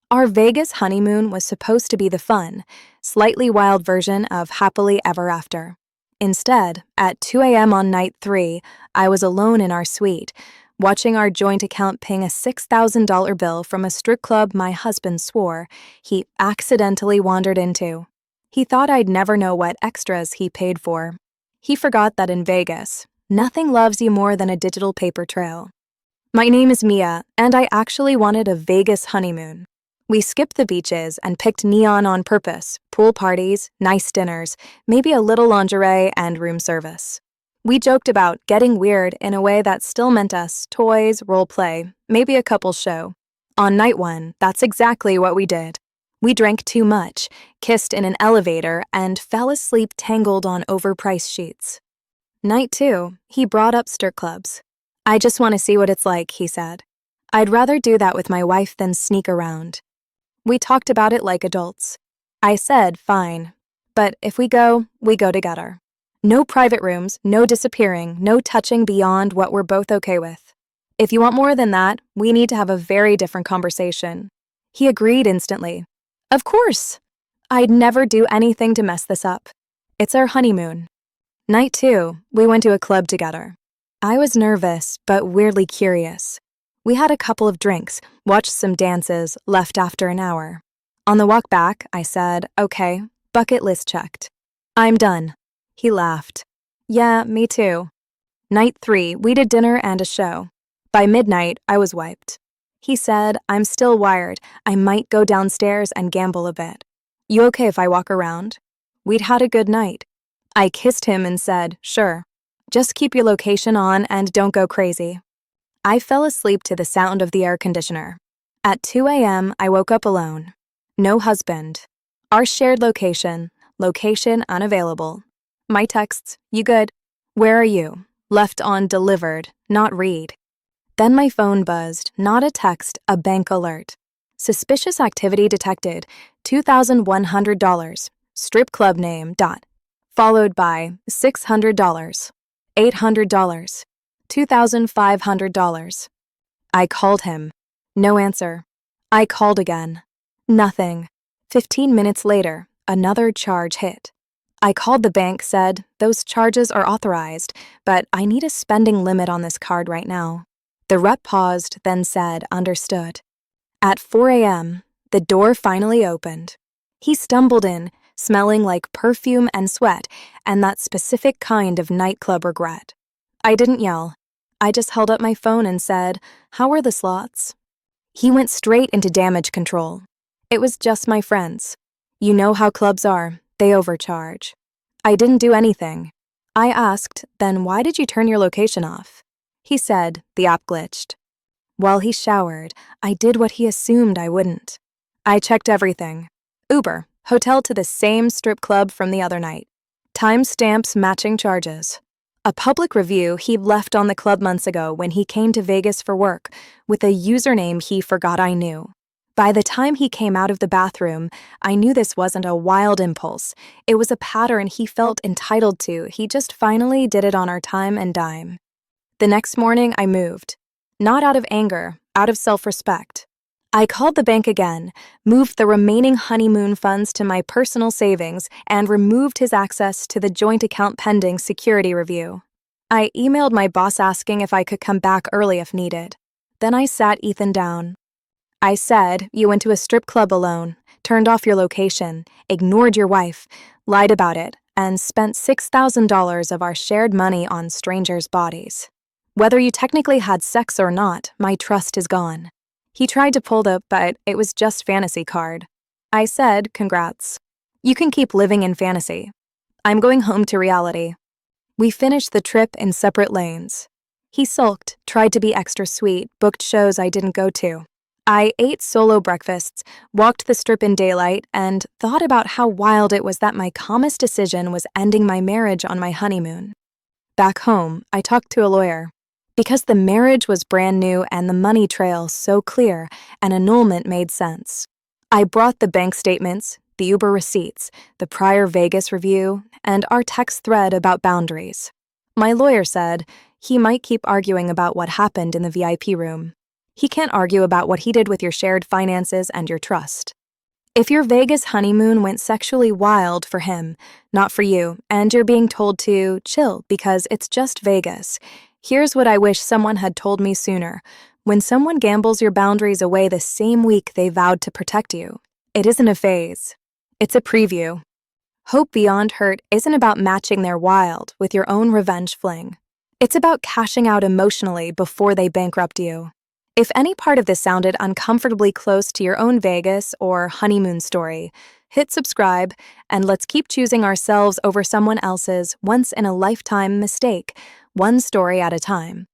Our Vegas honeymoon was supposed to be the fun, slightly wild version of happily ever after. Instead, at 2 a.m. on night 3, I was alone in our suite, watching our joint account ping a $6,000 bill from a strip club my husband swore he accidentally wandered into. He thought I'd never know what extras he paid for. He forgot that in Vegas, nothing loves you more than a digital paper trail. My name is Mia, and I actually wanted a Vegas honeymoon. We skipped the beaches and picked neon on purpose, pool parties, nice dinners, maybe a little lingerie and room service. We joked about getting weird in a way that still meant us toys, role play, maybe a couple's show. On night 1, that's exactly what we did. We drank too much, kissed in an elevator, and fell asleep tangled on overpriced sheets. Night 2, he brought up strip clubs. I just want to see what it's like, he said. I'd rather do that with my wife than sneak around. We talked about it like adults. I said, fine. But if we go together. No private rooms, no disappearing, no touching beyond what we're both okay with. If you want more than that, we need to have a very different conversation. He agreed instantly. Of course. I'd never do anything to mess this up. It's our honeymoon. Night 2, we went to a club together. I was nervous, but weirdly curious. We had a couple of drinks, watched some dances, left after an hour. On the walk back, I said, okay, bucket list checked. I'm done. He laughed. Yeah, me too. Night 3, we did dinner and a show. By midnight, I was wiped. He said, I'm still wired. I might go downstairs and gamble a bit. You okay if I walk around? We'd had a good night. I kissed him and said, sure. Just keep your location on and don't go crazy. I fell asleep to the sound of the air conditioner. At 2 a.m., I woke up alone. No husband. Our shared location unavailable. My texts, you good? Where are you? Left on delivered, not read. Then my phone buzzed, not a text, a bank alert. Suspicious activity detected, $2,100, strip club name, ... followed by $600, $800, $2,500. I called him. No answer. I called again. Nothing. 15 minutes later, another charge hit. I called the bank, said, those charges are authorized, but I need a spending limit on this card right now. The rep paused, then said, understood. At 4 a.m., the door finally opened. He stumbled in, smelling like perfume and sweat and that specific kind of nightclub regret. I didn't yell. I just held up my phone and said, how are the slots? He went straight into damage control. It was just my friends. You know how clubs are, they overcharge. I didn't do anything. I asked, then why did you turn your location off? He said, the app glitched. While he showered, I did what he assumed I wouldn't. I checked everything. Uber, hotel to the same strip club from the other night. Timestamps matching charges. A public review he'd left on the club months ago when he came to Vegas for work, with a username he forgot I knew. By the time he came out of the bathroom, I knew this wasn't a wild impulse. It was a pattern he felt entitled to. He just finally did it on our time and dime. The next morning, I moved. Not out of anger, out of self-respect. I called the bank again, moved the remaining honeymoon funds to my personal savings, and removed his access to the joint account pending security review. I emailed my boss asking if I could come back early if needed. Then I sat Ethan down. I said, you went to a strip club alone, turned off your location, ignored your wife, lied about it, and spent $6,000 of our shared money on strangers' bodies. Whether you technically had sex or not, my trust is gone. He tried to pull but it was just fantasy card. I said, congrats. You can keep living in fantasy. I'm going home to reality. We finished the trip in separate lanes. He sulked, tried to be extra sweet, booked shows I didn't go to. I ate solo breakfasts, walked the strip in daylight, and thought about how wild it was that my calmest decision was ending my marriage on my honeymoon. Back home, I talked to a lawyer. Because the marriage was brand new and the money trail so clear, an annulment made sense. I brought the bank statements, the Uber receipts, the prior Vegas review, and our text thread about boundaries. My lawyer said he might keep arguing about what happened in the VIP room. He can't argue about what he did with your shared finances and your trust. If your Vegas honeymoon went sexually wild for him, not for you, and you're being told to chill because it's just Vegas, here's what I wish someone had told me sooner. When someone gambles your boundaries away the same week they vowed to protect you, it isn't a phase. It's a preview. Hope Beyond Hurt isn't about matching their wild with your own revenge fling. It's about cashing out emotionally before they bankrupt you. If any part of this sounded uncomfortably close to your own Vegas or honeymoon story, hit subscribe and let's keep choosing ourselves over someone else's once-in-a-lifetime mistake, one story at a time.